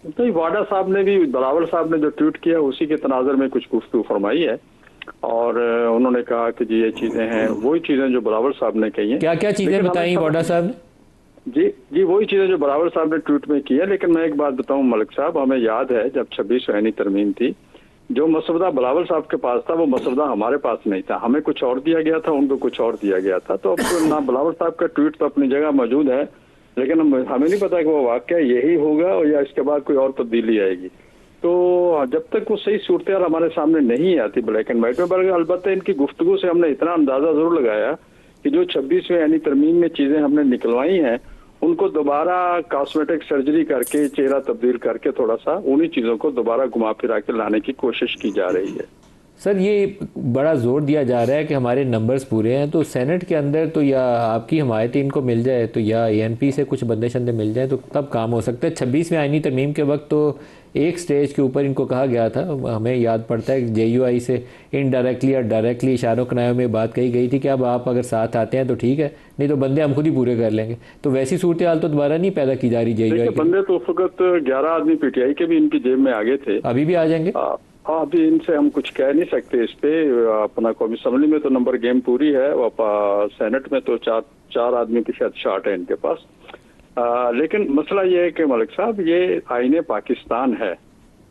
नहीं, वाडा साहब ने भी, बराबर साहब ने जो ट्वीट किया उसी के तनाजर में कुछ गुफ्तगू फरमाई है और उन्होंने कहा कि जी ये चीजें हैं, वही चीजें जो बराबर साहब ने कही हैं। क्या क्या चीजें बताई वाडा साहब ने? जी वही चीजें जो बराबर साहब ने ट्वीट में की है। लेकिन मैं एक बात बताऊं मलिक साहब, हमें याद है जब 26वीं आइनी तरमीम थी, जो मसौदा बिलावल साहब के पास था वो मसौदा हमारे पास नहीं था। हमें कुछ और दिया गया था, उनको कुछ और दिया गया था। तो अब ना बिलावल साहब का ट्वीट तो अपनी जगह मौजूद है, लेकिन हमें नहीं पता कि वो वाकया यही होगा या इसके बाद कोई और तब्दीली आएगी। तो जब तक वो सही सूरत हमारे सामने नहीं आती ब्लैक एंड व्हाइट में, बल्कि अलबत्ता इनकी गुफ्तगू से हमने इतना अंदाजा जरूर लगाया कि जो 26वीं यानी तरमीम में चीजें हमने निकलवाई हैं उनको दोबारा कॉस्मेटिक सर्जरी करके, चेहरा तब्दील करके, थोड़ा सा उन्हीं चीजों को दोबारा घुमा फिरा के लाने की कोशिश की जा रही है। सर, ये बड़ा जोर दिया जा रहा है कि हमारे नंबर्स पूरे हैं, तो सेनेट के अंदर तो या आपकी हमायत इनको मिल जाए तो या ANP से कुछ बंदे शंदे मिल जाए तो तब काम हो सकता है। 26वीं आइनी तरमीम के वक्त तो एक स्टेज के ऊपर इनको कहा गया था, हमें याद पड़ता है कि JUI से इनडायरेक्टली या डायरेक्टली इशारों कनायों में बात कही गई थी कि अब आप अगर साथ आते हैं तो ठीक है, नहीं तो बंदे हम खुद ही पूरे कर लेंगे। तो वैसी सूरत हाल तो दोबारा नहीं पैदा की जा रही JUI की। बंदे तो उस वक्त 11 आदमी PTI के भी इनकी जेब में आगे थे, अभी भी आ जाएंगे। हाँ, अभी इनसे हम कुछ कह नहीं सकते इस पे। अपना कौमी असम्बली में तो नंबर गेम पूरी है, सेनेट में तो चार आदमी की शायद शार्ट है इनके पास। लेकिन मसला ये है कि मलिक साहब, ये आईने पाकिस्तान है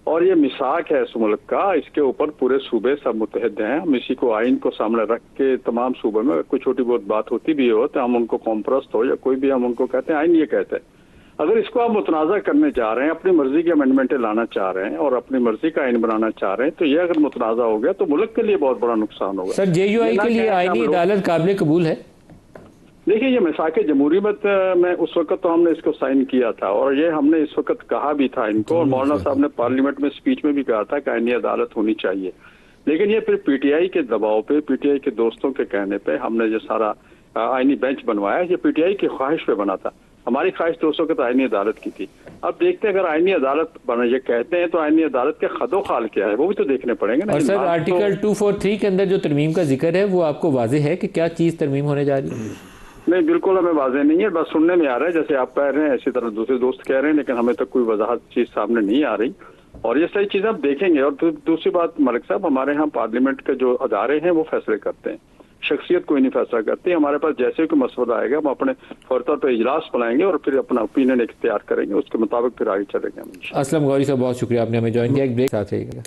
और ये मिसाक है इस मुल्क का। इसके ऊपर पूरे सूबे सब मुतहद हैं। हम इसी को आइन को सामने रख के तमाम सूबे में कोई छोटी बहुत बात होती भी हो तो हम उनको कॉम्प्रस्ट हो या कोई भी, हम उनको कहते हैं आइन ये कहते हैं। अगर इसको आप मुतनाज़ा करने जा रहे हैं, अपनी मर्जी की अमेंडमेंटें लाना चाह रहे हैं और अपनी मर्जी का आइन बनाना चाह रहे हैं, तो ये अगर मुतनाज़ा हो गया तो मुल्क के लिए बहुत बड़ा नुकसान होगा। सर, JUI के लिए आईनी अदालत काबिल कबूल है? देखिए, ये मिसाक जमहूरियत में उस वक्त तो हमने इसको साइन किया था और ये हमने इस वक्त कहा भी था इनको, और मौलाना साहब ने पार्लियामेंट में स्पीच में भी कहा था कि आईनी अदालत होनी चाहिए। लेकिन ये फिर PTI के दबाव पे, PTI के दोस्तों के कहने पे हमने जो सारा आईनी बेंच बनवाया, ये PTI की ख्वाहिश पे बना था। हमारी ख्वाहिश तो उस वक्त आईनी अदालत की थी। अब देखते हैं अगर आईनी अदालत बना ये कहते हैं तो आईनी अदालत के खदो खाल क्या है वो भी तो देखने पड़ेंगे ना। और सर, आर्टिकल 243 के अंदर जो तरमीम का जिक्र है वो आपको वाज़ेह है कि क्या चीज़ तरमीम होने जा रही है? नहीं, बिल्कुल हमें वाज़ेह नहीं है, बस सुनने में आ रहा है जैसे आप कह रहे हैं, इसी तरह दूसरे दोस्त कह रहे हैं, लेकिन हमें तक कोई वजाहत चीज सामने नहीं आ रही। और ये सही चीज आप देखेंगे। और दूसरी बात मलिक साहब, हमारे यहाँ पार्लियामेंट के जो अदारे हैं वो फैसले करते हैं, शख्सियत कोई नहीं फैसला करती। हमारे पास जैसे कोई मसौदा आएगा हम अपने फौरतौर पर इजलास बुलाएंगे और फिर अपना ओपिनियन इख्तियार करेंगे, उसके मुताबिक फिर आगे चलेंगे हम। असलम गौरी साहब, बहुत शुक्रिया, आपने हमें ज्वाइन किया। एक ब्रेक साथ रहिएगा।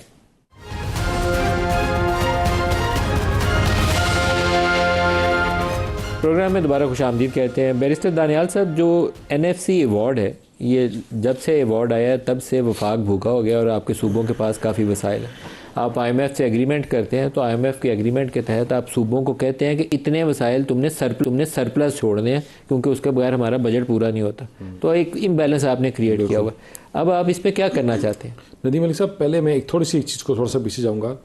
प्रोग्राम में दोबारा खुशामदीद कहते हैं। बैरिस्टर दानियाल साहब, जो NFC अवार्ड है, ये जब से अवार्ड आया है तब से वफाक भूखा हो गया और आपके सूबों के पास काफ़ी वसाइल है। आप IMF से एग्रीमेंट करते हैं तो IMF के एग्रीमेंट के तहत आप सूबों को कहते हैं कि इतने वसाइल तुमने सरप्लस छोड़ने हैं क्योंकि उसके बगैर हमारा बजट पूरा नहीं होता। तो एक इम्बैलेंस आपने क्रिएट किया हुआ। अब आप इस पर क्या करना चाहते हैं? नदीम मलिक साहब, पहले मैं एक थोड़ी सी चीज़ को थोड़ा सा पीछे जाऊँगा।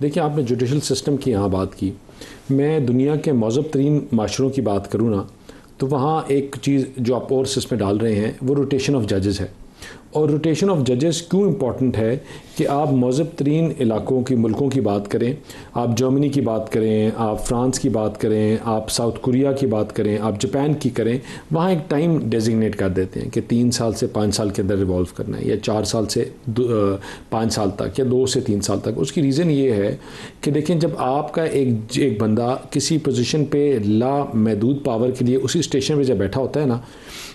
देखिए, आपने जुडिशल सिस्टम की यहाँ बात की, मैं दुनिया के मौजूद तरीन माशरों की बात करूँ ना, तो वहाँ एक चीज़ जो आप और सिस्टम में डाल रहे हैं वो रोटेशन ऑफ जजेस है। और रोटेशन ऑफ जजेस क्यों इम्पॉर्टेंट है कि आप मौजूद तरीन इलाकों की मुल्कों की बात करें, आप जर्मनी की बात करें, आप फ्रांस की बात करें, आप साउथ कोरिया की बात करें, आप जापान की करें, वहाँ एक टाइम डेजिग्नेट कर देते हैं कि 3 साल से 5 साल के अंदर रिवॉल्व करना है, या 4 साल से 5 साल तक, या 2 से 3 साल तक। उसकी रीज़न ये है कि देखें, जब आपका एक बंदा किसी पोजीशन पे लामहदूद पावर के लिए उसी स्टेशन पे जब बैठा होता है ना,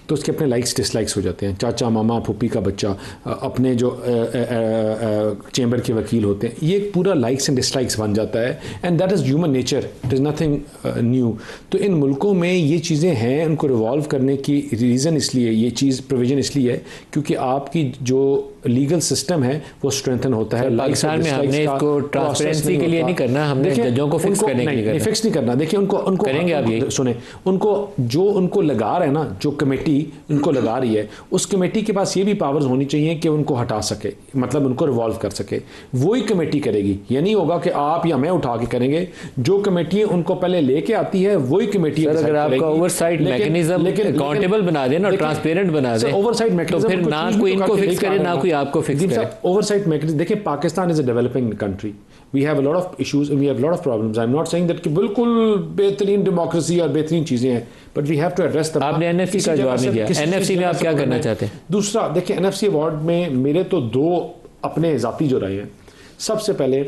तो उसके अपने लाइक्स डिसलाइक्स हो जाते हैं। चाचा, मामा, फूफी का बच्चा, अपने जो चैम्बर के वकील होते हैं, ये पूरा लाइक्स एंड डिसलाइक्स बन जाता है। And that is human nature, it is nothing new. तो इन मुल्कों में ये चीज़ें हैं, उनको रिवॉल्व करने की रीज़न इसलिए, ये चीज़ प्रोविजन इसलिए है क्योंकि आपकी जो लीगल सिस्टम है वो स्ट्रेंथन होता है। पाकिस्तान में हमने इसको ट्रांसपेरेंसी के लिए नहीं करना, हमने जजों को फिक्स करने के लिए करना। फिक्स नहीं करना। देखिए, उनको करेंगे आप ये सुने, उनको जो उनको लगा रहे हैं ना, जो कमेटी उनको लगा रही है, उस कमेटी के पास ये भी पावर्स होनी चाहिए कि उनको हटा सके, मतलब उनको रिवॉल्व कर सके। वही कमेटी करेगी, ये नहीं होगा कि आप या मैं उठा के करेंगे। जो कमेटी उनको पहले लेके आती है वही कमेटी। अगर आपका ओवरसाइट मैकेनिज्म अकाउंटेबल बना देना, ट्रांसपेरेंट बना दे, ओवरसाइट मैकेनिज्म, तो फिर ना कोई इनको फिक्स करे ना कोई आपको फिक्स करे। ओवरसाइट मैकेनिज्म, देखिए, Pakistan is a developing country, we have a lot of issues and we have lot of problems. I am not saying that कि बिल्कुल बेहतरीन डेमोक्रेसी और बेहतरीन चीजें हैं, but we have to address the. आपने एनएफसी का जवाब नहीं दिया, एनएफसी में आप क्या करना चाहते हैं? दूसरा, देखिए, एनएफसी अवार्ड में मेरे तो 2 अपने जाती जो रहे हैं। सबसे पहले,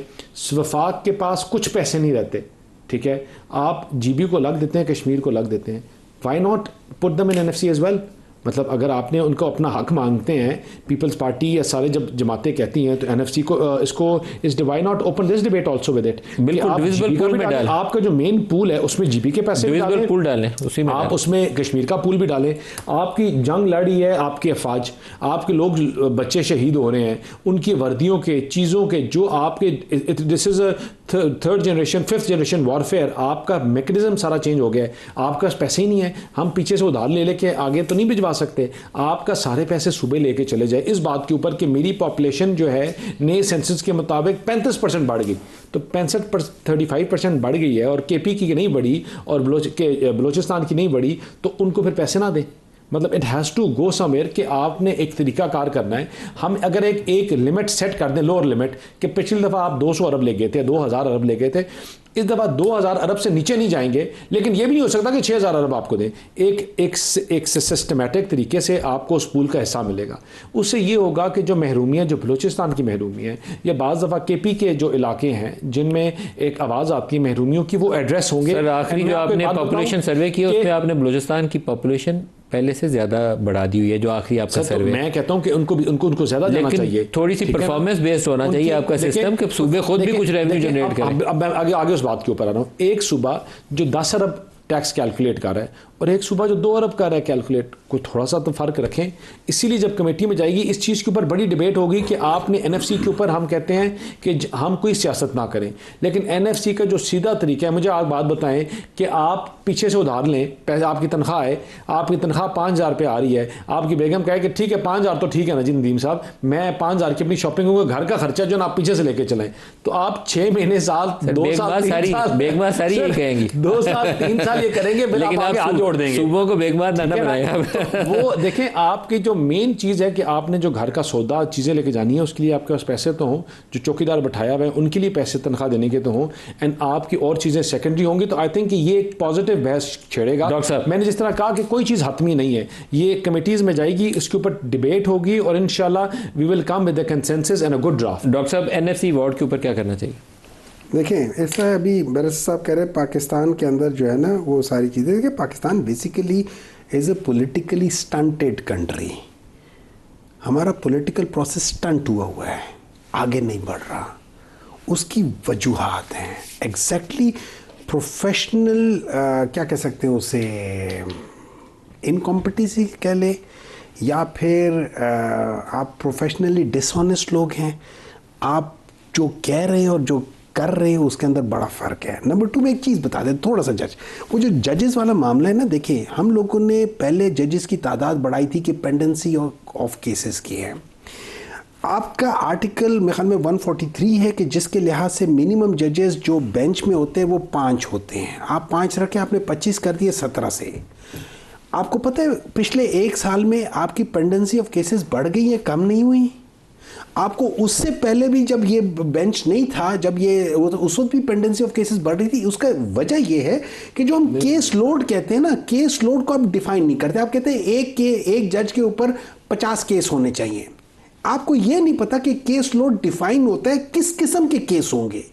वफाक के पास कुछ पैसे नहीं रहते, ठीक है, आप जीबी को लग देते हैं, कश्मीर को लग देते हैं, why not put them in NFC as well. मतलब अगर आपने उनको अपना हक मांगते हैं, पीपल्स पार्टी या सारे जब जमातें कहती हैं, तो एनएफसी को इसको इस why not open this debate also with it. बिल्कुल, डिविजिबल पूल में डालें। आपका जो मेन पूल है उसमें जीबी के पैसे डिविजिबल पूल डालें, उसी में आप उसमें कश्मीर का पूल भी डालें। आपकी जंग लड़ी है, आपके अफवाज, आपके लोग बच्चे शहीद हो रहे हैं, उनकी वर्दियों के, चीज़ों के, जो आपके, this is a 3rd generation 5th generation warfare. आपका मैकेनिज्म सारा चेंज हो गया है, आपका पैसे ही नहीं है, हम पीछे से उधार ले लेके आगे तो नहीं भिजवा सकते। आपका सारे पैसे सुबह लेके चले जाए इस बात के ऊपर कि मेरी पॉपुलेशन जो है नए सेंसस के मुताबिक 35% बढ़ गई, तो 35% बढ़ गई है, और केपी की नहीं बढ़ी और बलोचिस्तान की नहीं बढ़ी, तो उनको फिर पैसे ना दें। मतलब it has to go somewhere कि आपने एक तरीका कार करना है। हम अगर एक लिमिट सेट कर दें, लोअर लिमिट, कि पिछली दफ़ा आप 200 अरब ले गए थे, 2000 अरब ले गए थे, इस दफ़ा 2000 अरब से नीचे नहीं जाएंगे, लेकिन ये भी नहीं हो सकता कि 6000 अरब आपको दें। एक सिस्टमेटिक तरीके से आपको उस पूल का हिस्सा मिलेगा। उससे ये होगा कि जो महरूमी है, जो बलूचिस्तान की महरूमी है, या बाज़ दफ़ा केपी के जो इलाके हैं जिनमें एक आवाज़ आती है महरूमियों की, वो एड्रेस होंगे। सर, आखिरी जो आपने पॉपुलेशन सर्वे किया उसमें आपने बलूचिस्तान की पॉपुलेशन पहले से ज्यादा बढ़ा दी हुई है, जो आखिरी आपका सर्वे। मैं कहता हूं कि उनको ज्यादा जाना चाहिए। थोड़ी सी परफॉर्मेंस बेस्ड होना चाहिए आपका सिस्टम, कि सूबे खुद भी कुछ रेवेन्यू जनरेट करें। अब मैं आगे उस बात के ऊपर आ रहा हूं। एक सूबा जो 10 अरब टैक्स कैलकुलेट कर रहा है और एक सूबा जो 2 अरब कर रहा है कैलकुलेट, कोई थोड़ा सा तो फ़र्क रखें। इसीलिए जब कमेटी में जाएगी इस चीज़ के ऊपर बड़ी डिबेट होगी कि आपने एनएफसी के ऊपर, हम कहते हैं कि हम कोई सियासत ना करें, लेकिन एनएफसी का जो सीधा तरीका है, मुझे आप बात बताएं कि आप पीछे से उधार लें, पैसे, आपकी तनख्वाह है, आपकी तनख्वाह 5000 रुपये आ रही है, आपकी बेगम कहे कि ठीक है 5000 तो ठीक है ना जी नदीम साहब, मैं 5000 की अपनी शॉपिंग होगा, घर का खर्चा जो ना आप पीछे से लेके चलें, तो आप 6 महीने, साल, 2 साल, 3 साल, बेगमा सारी यही कहेंगी, 2 साल 3 साल ये करेंगे, फिर आप आगे हाथ जोड़ देंगे। सूबों को बेगमा ना बनाएं। वो देखें, आपकी जो मेन चीज़ है कि आपने जो घर का सौदा चीज़ें लेके जानी है, उसके लिए आपके पास पैसे तो हों, जो चौकीदार बैठाया हुआ है उनके लिए पैसे तनख्वाह देने के तो हों, एंड आपकी और चीज़ें सेकेंडरी होंगी। तो आई थिंक कि ये एक पॉजिटिव बहस छेड़ेगा। डॉक्टर साहब, मैंने जिस तरह कहा कि कोई चीज़ हतमी नहीं है, ये कमिटीज़ में जाएगी, इसके ऊपर डिबेट होगी और इंशाल्लाह we will come with the consensus and a good draft. Doctor साहब, एनएफसी अवार्ड के ऊपर क्या करना चाहिए? देखें, ऐसा अभी बैरिस्टर साहब कह रहे हैं पाकिस्तान के अंदर जो है ना वो सारी चीज़ें, देखिए Pakistan basically is a politically stunted country. हमारा पॉलिटिकल प्रोसेस स्टंट हुआ है, आगे नहीं बढ़ रहा। उसकी वजूहात हैं एग्जैक्टली प्रोफेशनल, क्या कह सकते हैं उसे, इनकॉम्पिटेंसी कह ले, या फिर आप प्रोफेशनली डिसऑनेस्ट लोग हैं, आप जो कह रहे हैं और जो कर रहे हैं उसके अंदर बड़ा फ़र्क है। नंबर 2 में एक चीज़ बता दें थोड़ा सा जज, वो जो जजेस वाला मामला है ना, देखिए हम लोगों ने पहले जजेस की तादाद बढ़ाई थी कि पेंडेंसी ऑफ केसेस की है। आपका आर्टिकल मेरे ख्याल में 143 है कि जिसके लिहाज से मिनिमम जजेस जो बेंच में होते हैं वो 5 होते हैं। आप 5 रखे, आपने 25 कर दिए 17 से। आपको पता है पिछले 1 साल में आपकी पेंडेंसी ऑफ केसेस बढ़ गई है, कम नहीं हुई। आपको उससे पहले भी जब ये बेंच नहीं था, जब ये उस वक्त भी पेंडेंसी ऑफ केसेस बढ़ रही थी। उसका वजह ये है कि जो हम केस लोड कहते हैं ना, केस लोड को आप डिफाइन नहीं करते। आप कहते हैं एक जज के ऊपर 50 केस होने चाहिए। आपको ये नहीं पता कि केस लोड डिफाइन होता है किस किस्म के केस होंगे।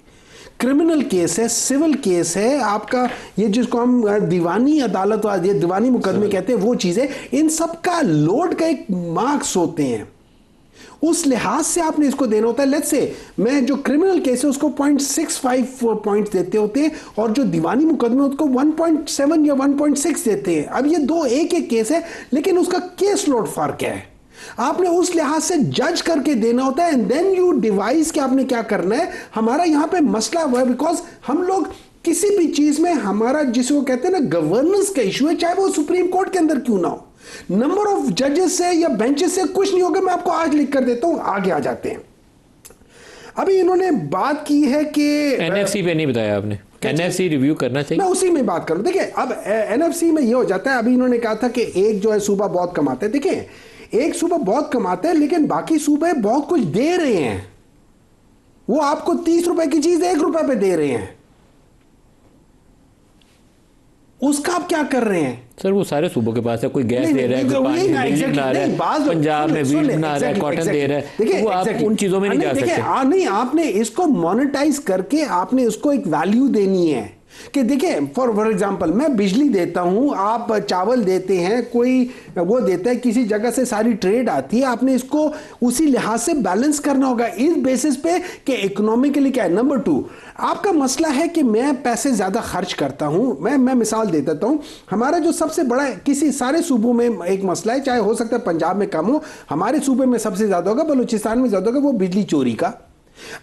क्रिमिनल केस है, सिविल केस है, आपका ये जिसको हम दीवानी अदालत या दीवानी मुकदमे कहते हैं वो चीज़ें, इन सब का लोड का एक मार्क्स होते हैं। उस लिहाज से आपने इसको देना होता है। लेट्स से मैं जो क्रिमिनल केस है उसको 0.65 पॉइंट्स देते होते हैं और जो दीवानी मुकदमे उसको 1.7 या 1.6 देते हैं। अब ये दो एक केस है लेकिन उसका केस लोड फर्क है। आपने उस लिहाज से जज करके देना होता है एंड देन यू डिवाइस कि आपने क्या करना है। हमारा यहां पे मसला हुआ है बिकॉज हम लोग किसी भी चीज में हमारा जिसको कहते हैं ना गवर्नेंस का इशू है, चाहे वो सुप्रीम कोर्ट के अंदर क्यों ना हो। नंबर ऑफ जजेस से या बेंचेस से कुछ नहीं होगा। मैं आपको आज लिख कर देता हूं, आगे आ जाते हैं। अभी इन्होंने बात की है कि एनएफसी पे नहीं बताया आपने, एनएफसी रिव्यू करना चाहिए। मैं उसी में बात करूं। देखिए अब एनएफसी में ये हो जाता है, अभी इन्होंने कहा था कि एक जो है सूबा बहुत कमाते हैं। देखिए एक सूबा बहुत कमाते हैं लेकिन बाकी सूबे बहुत कुछ दे रहे हैं। वो आपको 30 रुपए की चीज 1 रुपए पे दे रहे हैं, उसका आप क्या कर रहे हैं? सर वो सारे सूबों के पास है, कोई गैस दे रहा है, कोई पानी बना रहा है, पंजाब में वीट बना रहा है, कॉटन दे रहा है। देखिए आप उन चीजों में नहीं जा सकते। नहीं, आपने इसको मोनेटाइज करके आपने इसको एक वैल्यू देनी है कि देखिए फॉर एग्जांपल मैं बिजली देता हूं, आप चावल देते हैं, कोई वो देता है, किसी जगह से सारी ट्रेड आती है। आपने इसको उसी लिहाज से बैलेंस करना होगा इस बेसिस पे कि इकोनॉमिकली क्या है। नंबर 2 आपका मसला है कि मैं पैसे ज्यादा खर्च करता हूं। मैं मिसाल दे देता हूं। हमारा जो सबसे बड़ा किसी सारे सूबों में एक मसला है, चाहे हो सकता है पंजाब में कम हो, हमारे सूबे में सबसे ज्यादा होगा, बलूचिस्तान में ज्यादा होगा, वो बिजली चोरी का।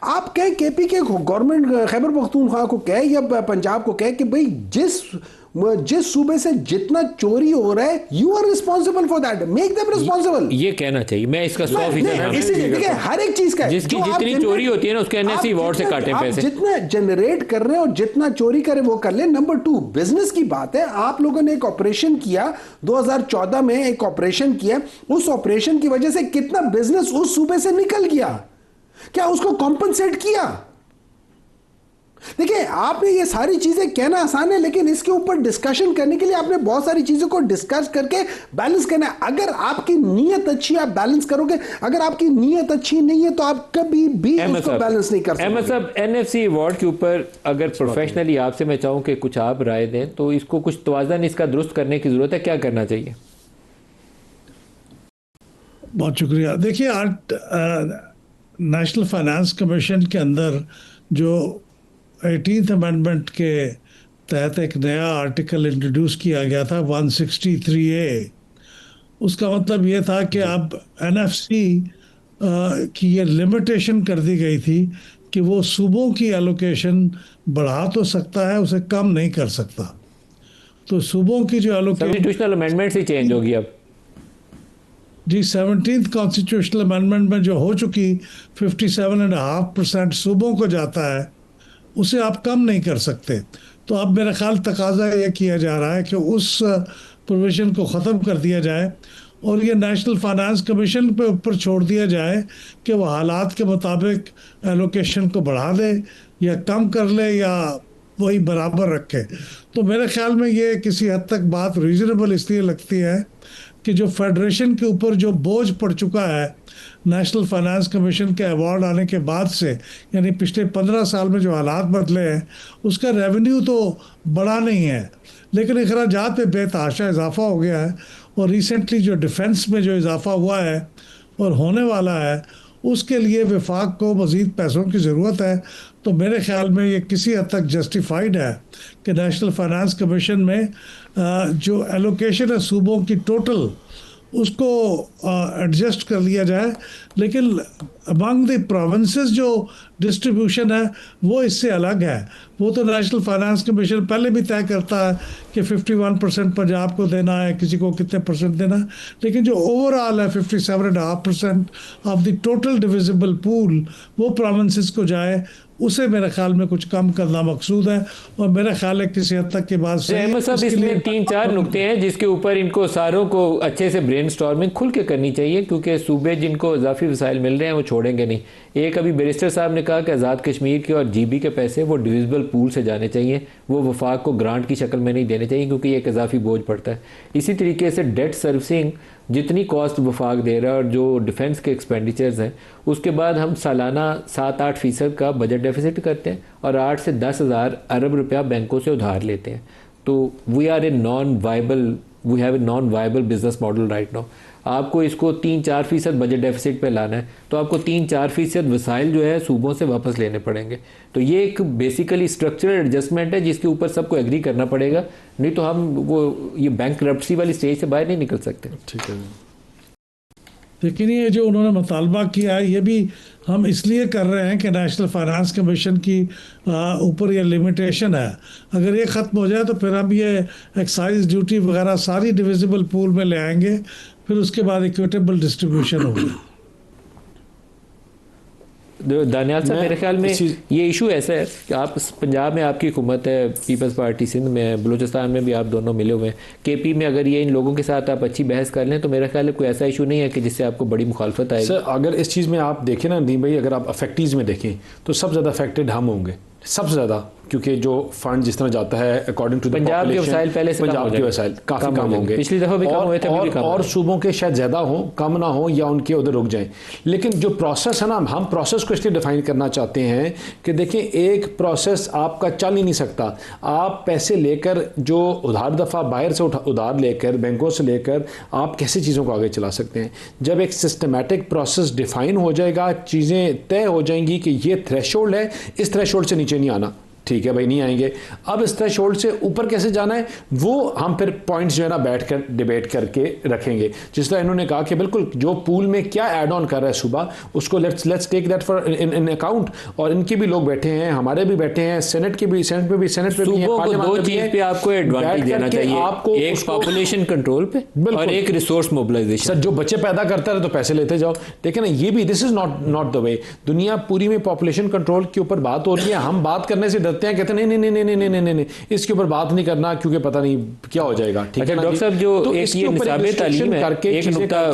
आप कहें केपी के गवर्नमेंट खैबर पख्तूनख्वा को कहे या पंजाब को कहे कि भाई जिस सूबे से जितना चोरी हो रहा है you are responsible for that, make them responsible. ये कहना चाहिए, मैं इसका 100% हर एक चीज का जिसकी जितनी चोरी होती है ना उसके एनएफसी अवार्ड से काटे पैसे। जितना जनरेट कर रहे हैं और जितना चोरी करे वो कर ले। नंबर 2 बिजनेस की बात है। आप लोगों ने एक ऑपरेशन किया 2014 में, एक ऑपरेशन किया, उस ऑपरेशन की वजह से कितना बिजनेस उस सूबे से निकल गया, क्या उसको कॉम्पनसेट किया? देखिए आपने ये सारी चीजें कहना आसान है लेकिन इसके ऊपर डिस्कशन करने के लिए आपने बहुत सारी चीजों को डिस्कस करके बैलेंस करना है। अगर आपकी नीयत अच्छी है आप बैलेंस करोगे, अगर आपकी नीयत अच्छी नहीं है तो आप कभी भी उसको बैलेंस नहीं कर सकते। अहमद साहब एनएफसी अवार्ड के ऊपर अगर प्रोफेशनली आपसे मैं चाहूं कि कुछ आप राय दें तो इसको कुछ तवाज़न इसका दुरुस्त करने की जरूरत है, क्या करना चाहिए? बहुत शुक्रिया। देखिए नेशनल फाइनेंस कमीशन के अंदर जो 18th अमेंडमेंट के तहत एक नया आर्टिकल इंट्रोड्यूस किया गया था 163A, उसका मतलब ये था कि अब एनएफसी की ये लिमिटेशन कर दी गई थी कि वो सूबों की एलोकेशन बढ़ा तो सकता है, उसे कम नहीं कर सकता। तो सूबों की जो कॉन्स्टिट्यूशनल अमेंडमेंट से चेंज होगी अब जी। 17th कॉन्स्टिट्यूशनल अमेंडमेंट में जो हो चुकी 57.5% सूबों को जाता है, उसे आप कम नहीं कर सकते। तो अब मेरा ख्याल तकाजा ये किया जा रहा है कि उस प्रोविजन को ख़त्म कर दिया जाए और ये नेशनल फाइनेंस कमीशन पे ऊपर छोड़ दिया जाए कि वह हालात के मुताबिक एलोकेशन को बढ़ा दे या कम कर ले या वही बराबर रखे। तो मेरे ख्याल में ये किसी हद तक बात रीज़नेबल इसलिए लगती है कि जो फेडरेशन के ऊपर जो बोझ पड़ चुका है नेशनल फाइनेंस कमीशन के अवार्ड आने के बाद से, यानी पिछले 15 साल में जो हालात बदले हैं, उसका रेवेन्यू तो बढ़ा नहीं है लेकिन अखराजात में बेतहाशा इजाफा हो गया है। और रिसेंटली जो डिफेंस में जो इजाफा हुआ है और होने वाला है, उसके लिए वफाक को मज़ीद पैसों की ज़रूरत है। तो मेरे ख्याल में ये किसी हद तक जस्टिफाइड है कि नेशनल फाइनेंस कमीशन में जो एलोकेशन है सूबों की टोटल, उसको एडजस्ट कर लिया जाए। लेकिन अमंग द प्रोविंसेस जो डिस्ट्रीब्यूशन है वो इससे अलग है। वो तो नेशनल फाइनेंस कमीशन पहले भी तय करता है कि 51% पंजाब को देना है, किसी को कितने परसेंट देना है, लेकिन जो ओवरऑल है 57.5% of the total divisible pool वो प्रोविंसेस को जाए, उसे मेरे ख्याल में कुछ कम करना मकसूद है। और मेरा ख्याल है किसी हद तक के बाद से अहमद साहब इसमें 3-4 नुकते हैं जिसके ऊपर इनको सारों को अच्छे से ब्रेनस्टॉर्मिंग खुल के करनी चाहिए, क्योंकि सूबे जिनको इजाफी वसाइल मिल रहे हैं वो छोड़ेंगे नहीं। एक अभी बैरिस्टर साहब ने कहा कि आज़ाद कश्मीर के और GB के पैसे वो डिविजिबल पूल से जाने चाहिए, वो वफाक को ग्रांट की शक्ल में नहीं देने चाहिए, क्योंकि एक इजाफी बोझ पड़ता है। इसी तरीके से डेट सर्विसिंग जितनी कॉस्ट वफाक दे रहा है और जो डिफेंस के एक्सपेंडिचर्स हैं, उसके बाद हम सालाना 7-8% का बजट डेफिसिट करते हैं और 8 से 10 हज़ार अरब रुपया बैंकों से उधार लेते हैं। तो we have a non viable business model right now. आपको इसको 3-4% बजट डेफिसिट पे लाना है तो आपको 3-4% वसाइल जो है सूबों से वापस लेने पड़ेंगे। तो ये एक बेसिकली स्ट्रक्चरल एडजस्टमेंट है जिसके ऊपर सबको एग्री करना पड़ेगा, नहीं तो हम ये बैंकरप्सी वाली स्टेज से बाहर नहीं निकल सकते। ठीक है। लेकिन ये जो उन्होंने मुतालबा किया है ये भी हम इसलिए कर रहे हैं कि नेशनल फाइनेंस कमीशन की ऊपर ये लिमिटेशन है। अगर ये ख़त्म हो जाए तो फिर हम ये एक्साइज ड्यूटी वगैरह सारी डिविजिबल पूल में ले आएंगे, फिर उसके बाद इक्विटेबल डिस्ट्रीब्यूशन होगी। दानियाल साहब, मेरे ख्याल में ये इशू ऐसा है कि आप पंजाब में आपकी हुकूमत है, पीपल्स पार्टी सिंध में, बलूचिस्तान में भी आप दोनों मिले हुए हैं, KP में अगर ये इन लोगों के साथ आप अच्छी बहस कर लें तो मेरा ख्याल है कोई ऐसा इशू नहीं है कि जिससे आपको बड़ी मुखालफत आएगी। सर अगर इस चीज़ में आप देखें ना नदीम भाई, अगर आप अफेक्टीज़ में देखें तो सबसे ज़्यादा अफेक्टेड हम होंगे, सबसे ज़्यादा, क्योंकि जो फंड जिस तरह जाता है अकॉर्डिंग टू पंजाब के वसाइल पहले से पंजाब के वसाइल काफ़ी कम होंगे, पिछली दफ़ा भी कम हुए थे, और सूबों के शायद ज़्यादा हो, कम ना हो, या उनके उधर रुक जाएं। लेकिन जो प्रोसेस है ना, हम प्रोसेस को इसलिए डिफाइन करना चाहते हैं कि देखिए एक प्रोसेस आपका चल ही नहीं सकता। आप पैसे लेकर जो उधार दफ़ा बाहर से उधार लेकर बैंकों से लेकर आप कैसे चीज़ों को आगे चला सकते हैं। जब एक सिस्टमेटिक प्रोसेस डिफाइन हो जाएगा, चीज़ें तय हो जाएंगी कि ये थ्रेशोल्ड है, इस थ्रेशोल्ड से नीचे नहीं आना, ठीक है भाई, नहीं आएंगे। अब इस थ्रेशोल्ड से ऊपर कैसे जाना है वो हम फिर पॉइंट्स जो है ना बैठकर डिबेट करके रखेंगे। जिस तरह इन्होंने कहा कि बिल्कुल जो पूल में क्या ऐड ऑन कर रहा है सुबह, उसको let's take that for in account. और इनके भी लोग बैठे हैं, हमारे भी बैठे हैं, सेनेट पे भी सेनेट पे भी दो चीज पे आपको एडवांटेज देना चाहिए, आपको एक पॉपुलेशन कंट्रोल पे और एक रिसोर्स मोबिलाइजेशन। सर जो बच्चे पैदा करता है तो पैसे लेते जाओ, देखिए ना, ये भी this is not the way. दुनिया पूरी में पॉपुलेशन कंट्रोल के ऊपर बात हो रही है, हम बात करने से कहते हैं नहीं नहीं नहीं नहीं नहीं नहीं नहीं इसके ऊपर बात नहीं करना क्योंकि पता नहीं क्या हो जाएगा। ठीक है डॉक्टर साहब, जो एक ये निसाबे तालीम है, एक नुकता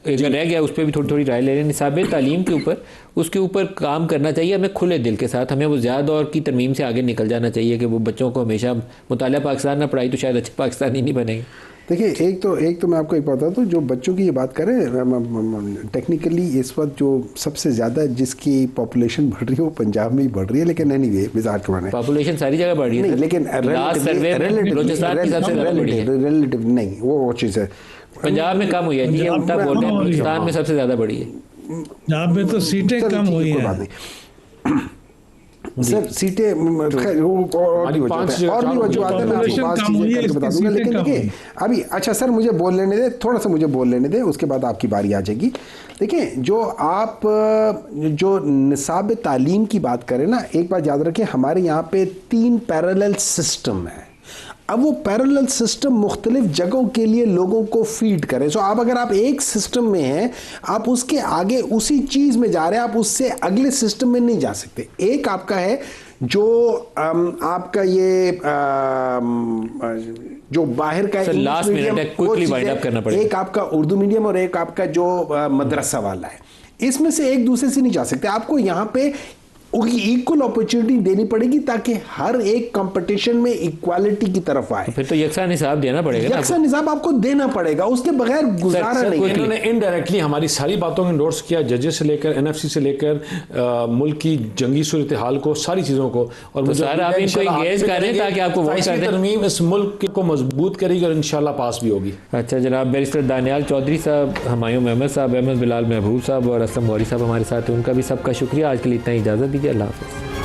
रह गया, उस पर भी थोड़ी राय ले रहे हैं। निसाबे तालीम के ऊपर, उसके ऊपर काम करना चाहिए हमें खुले दिल के साथ। हमें वो ज़्यादा दौर की तरमीम से आगे निकल जाना चाहिए कि वो बच्चों को हमेशा मुतालिया पाकिस्तान ना पढ़ाई तो शायद अच्छे पाकिस्तानी नहीं बनेंगे। देखिए एक तो मैं आपको एक बात बताता हूँ, जो बच्चों की ये बात करें, टेक्निकली इस वक्त जो सबसे ज़्यादा जिसकी पॉपुलेशन बढ़ रही है वो पंजाब में ही बढ़ रही है, लेकिन एनीवे बिजार के माने पॉपुलेशन सारी जगह बढ़ रही है, नहीं, लेकिन रिलेटिव नहीं, वो चीज़ है। पंजाब में कम हुई है जी, उल्टा बोल रहे हैं, बलूचिस्तान में सबसे ज़्यादा बढ़ी है। यहाँ पे तो सीटें कम हुई हैं सर, सीटें और भी वजूहत है, मैं आपको बात चीज़ें बता दूंगा। लेकिन देखिए अभी, अच्छा सर मुझे बोल लेने दे, थोड़ा सा मुझे बोल लेने दे, उसके बाद आपकी बारी आ जाएगी। देखिए जो निसाब तालीम की बात करें ना, एक बात याद रखें, हमारे यहाँ पे 3 पैरेलल सिस्टम है। अब वो पैरेलल सिस्टम मुख्तलिफ जगहों के लिए लोगों को फीड करें। सो अगर आप एक सिस्टम में हैं, आप उसके आगे उसी चीज़ में जा रहे हैं, आप उससे अगले सिस्टम में नहीं जा सकते। एक आपका है जो आपका ये जो बाहर का लास्ट मिनट है, क्विकली वाइंड अप करना पड़ेगा। एक आपका उर्दू मीडियम और एक आपका जो मदरसा वाला है, इसमें से एक दूसरे से नहीं जा सकते। आपको यहाँ पे इक्वल अपॉर्चुनिटी देनी पड़ेगी ताकि हर एक कंपटीशन में इक्वालिटी की तरफ आए। फिर तो यकसा निसाब देना पड़ेगा, यकसा निसाब आपको देना पड़ेगा, उसके बगैर गुजारा नहीं। इन्होंने इनडायरेक्टली हमारी सारी बातों को इंडोर्स किया, जजेस से लेकर NFC से लेकर मुल्क की जंगी सूरत हाल को, सारी चीज़ों को। और तो सर आप इनको इंगेज करें ताकि आपको वोट करें। तरमीम इस मुल्क को मजबूत करेगी और इंशाल्लाह पास भी होगी। अच्छा जनाब, बैरिस्टर दानियाल चौधरी साहब, हुमायूं अहमद साहब, अहमद बिलाल महबूब साहब और असलम गौरी साहब हमारे साथ हैं, उनका भी सबका शुक्रिया। आज के लिए इतना इजाज़त दीजिए, अल्लाह हाफ़िज़।